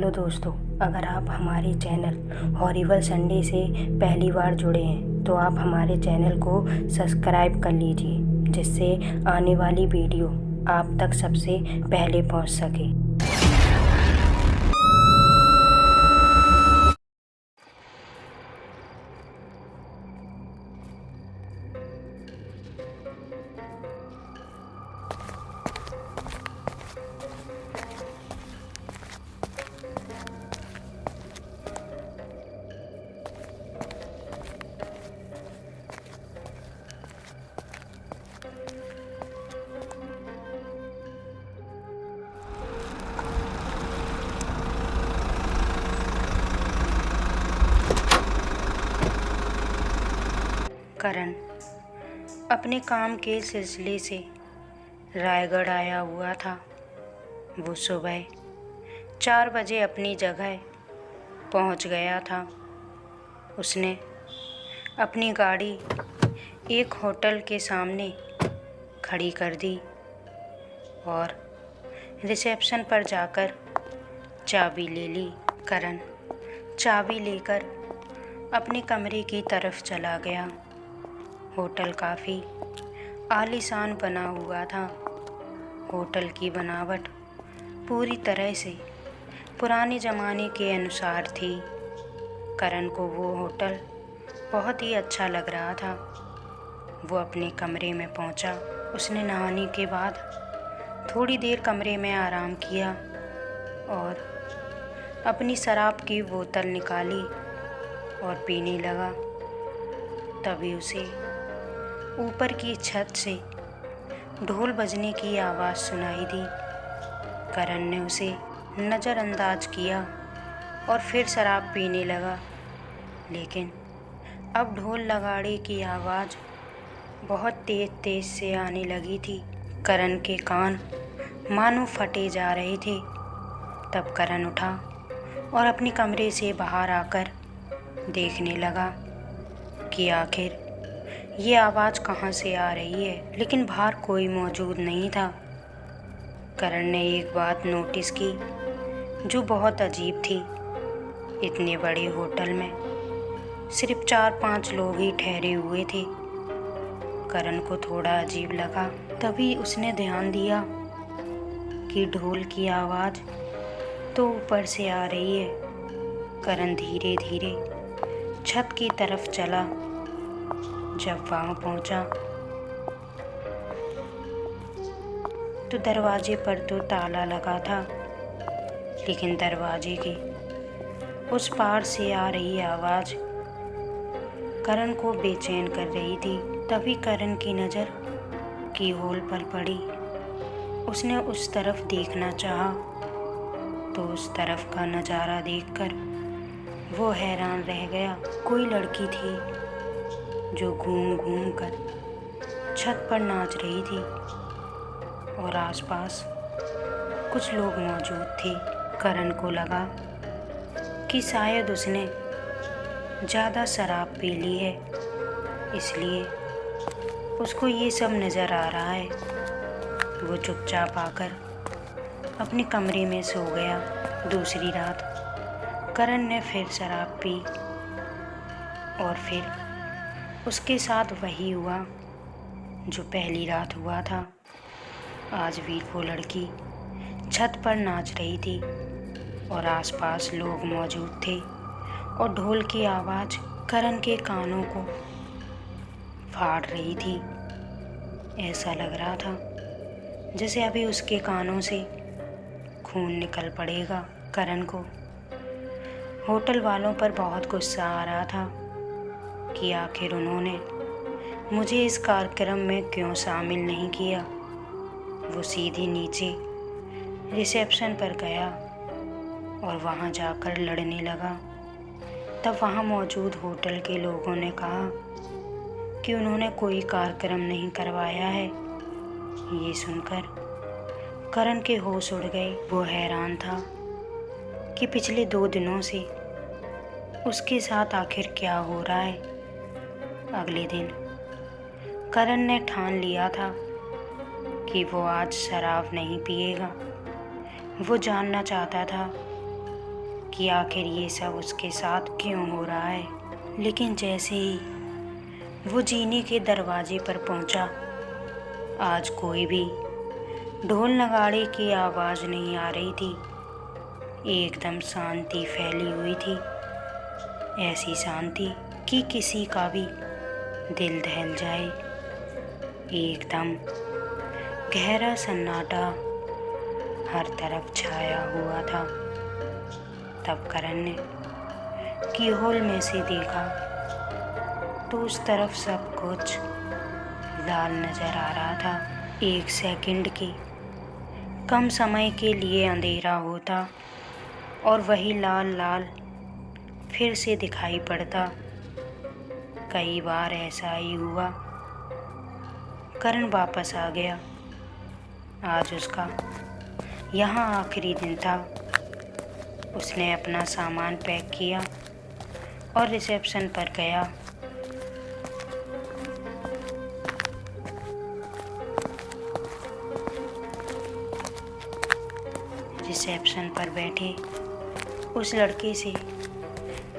Hello दोस्तों, अगर आप हमारे चैनल हॉरिबल संडे से पहली बार जुड़े हैं तो आप हमारे चैनल को सब्सक्राइब कर लीजिए, जिससे आने वाली वीडियो आप तक सबसे पहले पहुंच सके। करण अपने काम के सिलसिले से रायगढ़ आया हुआ था। वो सुबह 4 बजे अपनी जगह पहुंच गया था। उसने अपनी गाड़ी एक होटल के सामने खड़ी कर दी और रिसेप्शन पर जाकर चाबी ले ली। करण चाबी लेकर अपने कमरे की तरफ चला गया। होटल काफ़ी आलीशान बना हुआ था। होटल की बनावट पूरी तरह से पुराने ज़माने के अनुसार थी। करण को वो होटल बहुत ही अच्छा लग रहा था। वो अपने कमरे में पहुंचा। उसने नहाने के बाद थोड़ी देर कमरे में आराम किया और अपनी शराब की बोतल निकाली और पीने लगा। तभी उसे ऊपर की छत से ढोल बजने की आवाज़ सुनाई दी। करण ने उसे नज़रअंदाज किया और फिर शराब पीने लगा, लेकिन अब ढोल नगाड़े की आवाज़ बहुत तेज़ से आने लगी थी। करण के कान मानो फटे जा रहे थे। तब करण उठा और अपने कमरे से बाहर आकर देखने लगा कि आखिर ये आवाज़ कहाँ से आ रही है, लेकिन बाहर कोई मौजूद नहीं था। करण ने एक बात नोटिस की जो बहुत अजीब थी। इतने बड़े होटल में सिर्फ 4-5 लोग ही ठहरे हुए थे। करण को थोड़ा अजीब लगा। तभी उसने ध्यान दिया कि ढोल की आवाज़ तो ऊपर से आ रही है। करण धीरे धीरे छत की तरफ चला। जब वहाँ पहुँचा तो दरवाजे पर तो ताला लगा था, लेकिन दरवाजे के उस पार से आ रही आवाज़ करण को बेचैन कर रही थी। तभी करण की नज़र की होल पर पड़ी। उसने उस तरफ देखना चाहा तो उस तरफ का नज़ारा देखकर वो हैरान रह गया। कोई लड़की थी जो घूम घूम कर छत पर नाच रही थी और आसपास कुछ लोग मौजूद थे। करण को लगा कि शायद उसने ज़्यादा शराब पी ली है, इसलिए उसको ये सब नज़र आ रहा है। वो चुपचाप आकर अपने कमरे में सो गया। दूसरी रात करण ने फिर शराब पी और फिर उसके साथ वही हुआ जो पहली रात हुआ था। आज भी वो लड़की छत पर नाच रही थी और आसपास लोग मौजूद थे और ढोल की आवाज़ करण के कानों को फाड़ रही थी। ऐसा लग रहा था जैसे अभी उसके कानों से खून निकल पड़ेगा। करण को होटल वालों पर बहुत गुस्सा आ रहा था कि आखिर उन्होंने मुझे इस कार्यक्रम में क्यों शामिल नहीं किया। वो सीधे नीचे रिसेप्शन पर गया और वहाँ जाकर लड़ने लगा। तब वहाँ मौजूद होटल के लोगों ने कहा कि उन्होंने कोई कार्यक्रम नहीं करवाया है। ये सुनकर करण के होश उड़ गए। वो हैरान था कि पिछले 2 दिनों से उसके साथ आखिर क्या हो रहा है। अगले दिन करण ने ठान लिया था कि वो आज शराब नहीं पिएगा। वो जानना चाहता था कि आखिर ये सब उसके साथ क्यों हो रहा है। लेकिन जैसे ही वो जीने के दरवाजे पर पहुंचा, आज कोई भी ढोल नगाड़े की आवाज़ नहीं आ रही थी। एकदम शांति फैली हुई थी, ऐसी शांति कि किसी का भी दिल दहल जाए। एकदम गहरा सन्नाटा हर तरफ छाया हुआ था। तब करण ने कीहोल में से देखा तो उस तरफ सब कुछ लाल नजर आ रहा था। 1 सेकंड के कम समय के लिए अंधेरा होता और वही लाल लाल फिर से दिखाई पड़ता। कई बार ऐसा ही हुआ। करण वापस आ गया। आज उसका यहाँ आखिरी दिन था। उसने अपना सामान पैक किया और रिसेप्शन पर गया। रिसेप्शन पर बैठे उस लड़के से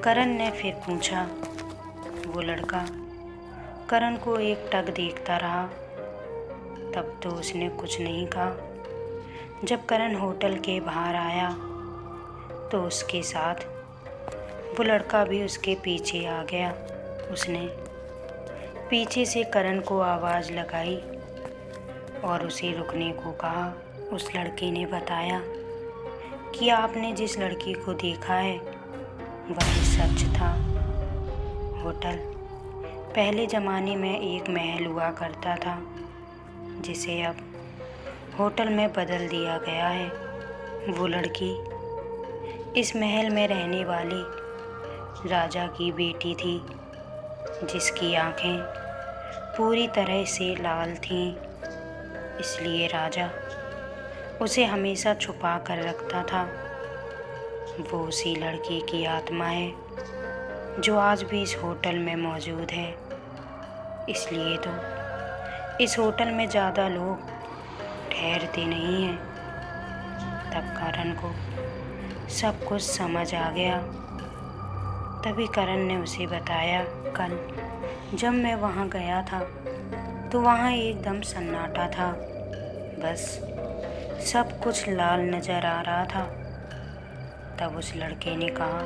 करण ने फिर पूछा। वो लड़का करण को एकटक देखता रहा। तब तो उसने कुछ नहीं कहा। जब करण होटल के बाहर आया तो उसके साथ वो लड़का भी उसके पीछे आ गया। उसने पीछे से करण को आवाज़ लगाई और उसे रुकने को कहा। उस लड़के ने बताया कि आपने जिस लड़की को देखा है वही सच था। होटल पहले ज़माने में एक महल हुआ करता था, जिसे अब होटल में बदल दिया गया है। वो लड़की इस महल में रहने वाले राजा की बेटी थी, जिसकी आंखें पूरी तरह से लाल थीं। इसलिए राजा उसे हमेशा छुपा कर रखता था। वो उसी लड़की की आत्मा है जो आज भी इस होटल में मौजूद है। इसलिए तो इस होटल में ज़्यादा लोग ठहरते नहीं हैं। तब करण को सब कुछ समझ आ गया। तभी करण ने उसे बताया, कल जब मैं वहाँ गया था तो वहाँ एकदम सन्नाटा था। बस सब कुछ लाल नज़र आ रहा था। तब उस लड़के ने कहा,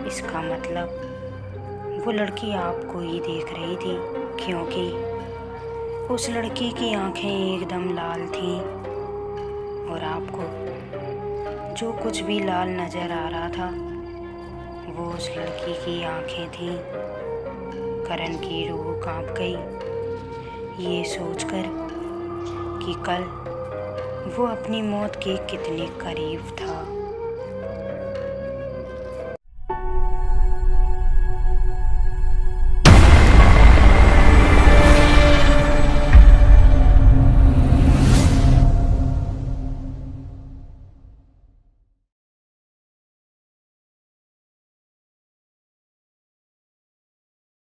इसका मतलब वो लड़की आपको ही देख रही थी, क्योंकि उस लड़की की आंखें एकदम लाल थीं और आपको जो कुछ भी लाल नज़र आ रहा था वो उस लड़की की आंखें थीं। करण की रूह कांप गई ये सोचकर कि कल वो अपनी मौत के कितने करीब था।